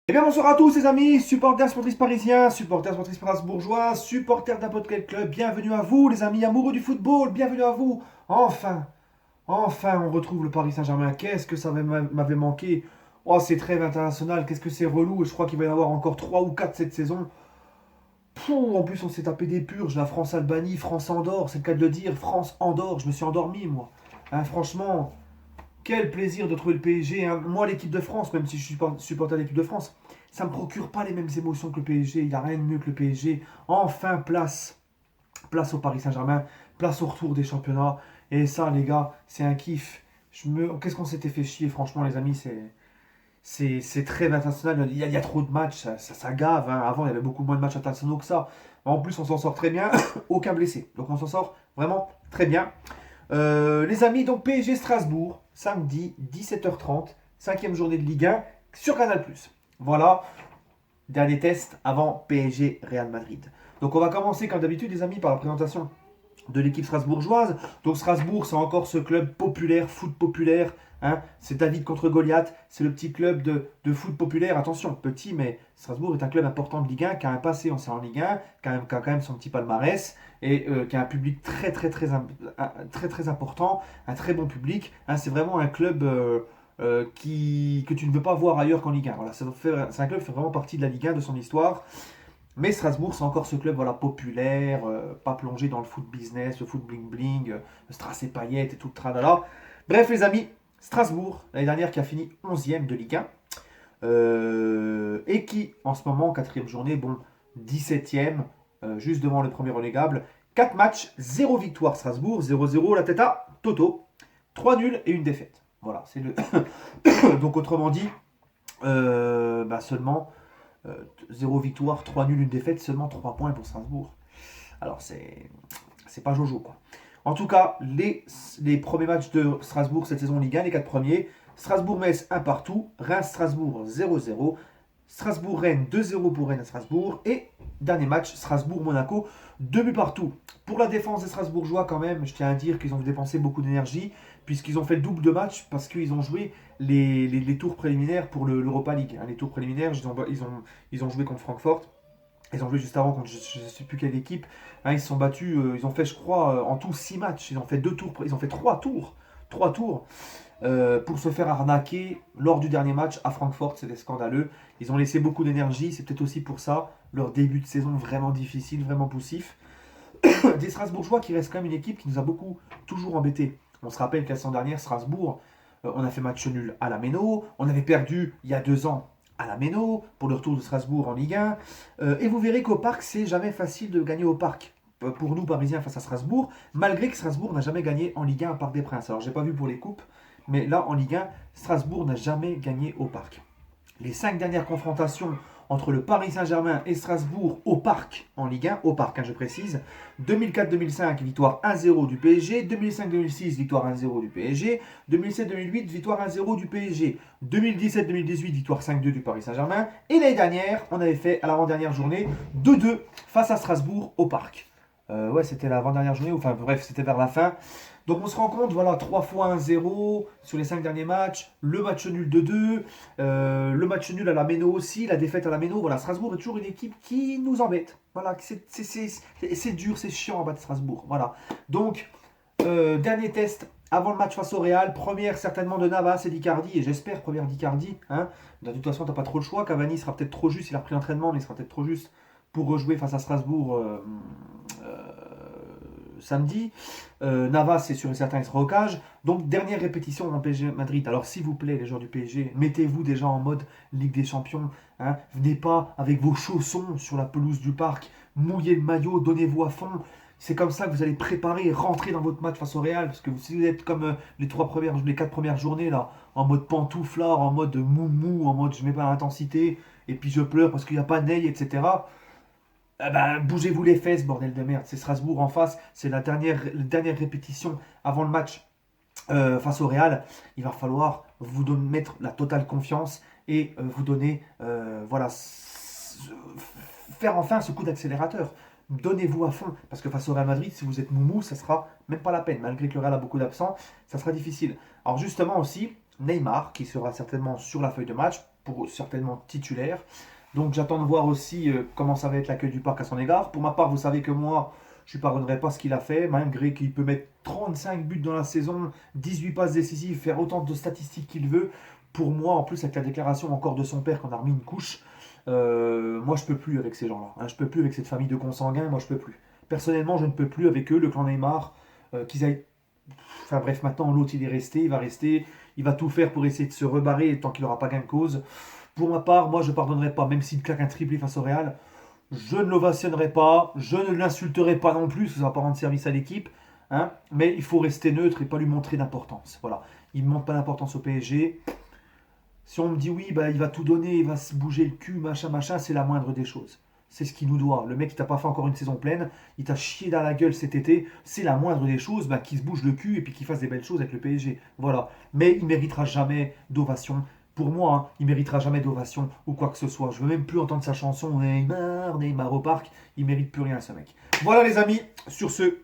Eh bien bonsoir à tous les amis, supporters sportifs parisiens, supporters sportifs strasbourgeois, supporters n'importe quel club, bienvenue à vous les amis amoureux du football, bienvenue à vous. Enfin on retrouve le Paris Saint-Germain, qu'est-ce que ça m'avait manqué. Oh ces trêves internationales, qu'est-ce que c'est relou, et je crois qu'il va y en avoir encore 3 ou 4 cette saison. En plus on s'est tapé des purges, la France-Albanie, France-Andorre, c'est le cas de le dire, France-Andorre, je me suis endormi moi. Franchement, quel plaisir de trouver le PSG, hein. Moi, l'équipe de France, même si je suis supporter de l'équipe de France, ça ne me procure pas les mêmes émotions que le PSG. Il n'y a rien de mieux que le PSG. Enfin, place au Paris Saint-Germain, place au retour des championnats. Et ça, les gars, c'est un kiff. Qu'est-ce qu'on s'était fait chier, franchement, les amis. C'est très international. Il y a trop de matchs, ça gave, hein. Avant, il y avait beaucoup moins de matchs internationaux que ça. En plus, on s'en sort très bien. Aucun blessé. Donc, on s'en sort vraiment très bien. Les amis, donc PSG Strasbourg, samedi 17h30, cinquième journée de Ligue 1 sur Canal+. Voilà, dernier test avant PSG Real Madrid. Donc on va commencer comme d'habitude les amis par la présentation de l'équipe strasbourgeoise. Donc Strasbourg, c'est encore ce club populaire, foot populaire, hein. C'est David contre Goliath, c'est le petit club de foot populaire. Attention, petit, mais Strasbourg est un club important de Ligue 1, qui a un passé en Ligue 1, qui a quand même son petit palmarès, et qui a un public très important, un très bon public, hein. C'est vraiment un club que tu ne veux pas voir ailleurs qu'en Ligue 1. Voilà, c'est un club qui fait vraiment partie de la Ligue 1, de son histoire. Mais Strasbourg, c'est encore ce club voilà, populaire, pas plongé dans le foot business, le foot bling-bling, strass et paillettes et tout le tralala. Bref, les amis, Strasbourg, l'année dernière, qui a fini 11e de Ligue 1, et qui, en ce moment, quatrième journée, bon, 17e, juste devant le premier relégable. 4 matchs, 0 victoire Strasbourg, 0-0, la tête à Toto, 3 nuls et une défaite. Voilà, c'est le. Donc, autrement dit, seulement 0 victoire, 3 nuls, une défaite, seulement 3 points pour Strasbourg. Alors c'est pas Jojo quoi. En tout cas, les premiers matchs de Strasbourg cette saison en Ligue 1, les 4 premiers, Strasbourg-Metz 1 partout, Reims-Strasbourg 0-0, Strasbourg-Rennes 2-0 pour Rennes à Strasbourg, et dernier match, Strasbourg-Monaco 2 buts partout. Pour la défense des Strasbourgeois quand même, je tiens à dire qu'ils ont dépensé beaucoup d'énergie, puisqu'ils ont fait le double de match, parce qu'ils ont joué les tours préliminaires pour l'Europa League. Les tours préliminaires, ils ont joué contre Francfort. Ils ont joué juste avant contre je ne sais plus quelle équipe. Ils se sont battus, ils ont fait, je crois, en tout 6 matchs. Ils ont fait 2 tours, ils ont fait 3 tours. 3 tours pour se faire arnaquer lors du dernier match à Francfort. C'était scandaleux. Ils ont laissé beaucoup d'énergie. C'est peut-être aussi pour ça leur début de saison vraiment difficile, vraiment poussif. Des Strasbourgeois qui restent quand même une équipe qui nous a beaucoup toujours embêtés. On se rappelle que la saison dernière, Strasbourg, on a fait match nul à la Méno. On avait perdu il y a 2 ans à la Méno pour le retour de Strasbourg en Ligue 1. Et vous verrez qu'au Parc, c'est jamais facile de gagner au Parc. Pour nous, Parisiens, face à Strasbourg, malgré que Strasbourg n'a jamais gagné en Ligue 1 à Parc des Princes. Alors, j'ai pas vu pour les coupes, mais là, en Ligue 1, Strasbourg n'a jamais gagné au Parc. Les 5 dernières confrontations entre le Paris Saint-Germain et Strasbourg au Parc, en Ligue 1, au Parc, je précise. 2004-2005, victoire 1-0 du PSG. 2005-2006, victoire 1-0 du PSG. 2007-2008, victoire 1-0 du PSG. 2017-2018, victoire 5-2 du Paris Saint-Germain. Et l'année dernière, on avait fait à l'avant-dernière journée 2-2 face à Strasbourg au Parc. Ouais, c'était l'avant-dernière journée, enfin bref, c'était vers la fin. Donc on se rend compte, voilà, 3 fois 1-0 sur les 5 derniers matchs, le match nul de 2, le match nul à la Méno aussi, la défaite à la Méno. Voilà, Strasbourg est toujours une équipe qui nous embête. Voilà, c'est dur, c'est chiant à battre Strasbourg. Voilà. Donc, dernier test avant le match face au Real. Première certainement de Navas et d'Icardi, et j'espère première d'Icardi. Hein. De toute façon, t'as pas trop le choix. Cavani sera peut-être trop juste, il a repris l'entraînement, mais il sera peut-être trop juste pour rejouer face à Strasbourg samedi. Navas, c'est sûr et certain, il sera au cage. Donc, dernière répétition en PSG Madrid. Alors, s'il vous plaît, les joueurs du PSG, mettez-vous déjà en mode Ligue des Champions. Hein. Venez pas avec vos chaussons sur la pelouse du parc. Mouillez le maillot, donnez-vous à fond. C'est comme ça que vous allez préparer et rentrer dans votre match face au Real. Parce que si vous êtes comme les 4 premières journées, là, en mode pantouflard, en mode mou, en mode je mets pas l'intensité, et puis je pleure parce qu'il n'y a pas Ney, etc. Ah bah, bougez-vous les fesses, bordel de merde. C'est Strasbourg en face. C'est la dernière répétition avant le match face au Real. Il va falloir mettre la totale confiance et vous donner, voilà, faire enfin ce coup d'accélérateur. Donnez-vous à fond, parce que face au Real Madrid, si vous êtes moumou, ça sera même pas la peine. Malgré que le Real a beaucoup d'absents, ça sera difficile. Alors justement aussi, Neymar, qui sera certainement sur la feuille de match, pour certainement titulaire. Donc j'attends de voir aussi comment ça va être l'accueil du parc à son égard. Pour ma part, vous savez que moi, je ne pardonnerai pas ce qu'il a fait, malgré qu'il peut mettre 35 buts dans la saison, 18 passes décisives, faire autant de statistiques qu'il veut. Pour moi, en plus, avec la déclaration encore de son père qu'on a remis une couche, moi je peux plus avec ces gens-là. Hein. Je peux plus avec cette famille de consanguins, moi je peux plus. Personnellement, je ne peux plus avec eux, le clan Neymar, qu'ils aillent. Enfin bref, maintenant l'autre il est resté, il va tout faire pour essayer de se rebarrer tant qu'il n'aura pas gain de cause. Pour ma part, moi je ne pardonnerai pas, même s'il claque un triplé face au Real, je ne l'ovationnerai pas, je ne l'insulterai pas non plus, parce que ça va pas rendre service à l'équipe. Hein, mais il faut rester neutre et pas lui montrer d'importance. Voilà. Il ne montre pas d'importance au PSG. Si on me dit oui, bah, il va tout donner, il va se bouger le cul, machin, machin, c'est la moindre des choses. C'est ce qu'il nous doit. Le mec, il t'a pas fait encore une saison pleine, il t'a chié dans la gueule cet été, c'est la moindre des choses, bah, qu'il se bouge le cul et puis qu'il fasse des belles choses avec le PSG. Voilà. Mais il méritera jamais d'ovation. Pour moi, hein, il méritera jamais d'ovation ou quoi que ce soit. Je veux même plus entendre sa chanson Neymar, Neymar au parc. Il mérite plus rien, ce mec. Voilà les amis, sur ce,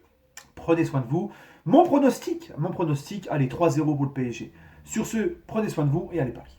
prenez soin de vous. Mon pronostic, allez, 3-0 pour le PSG. Sur ce, prenez soin de vous et allez Paris.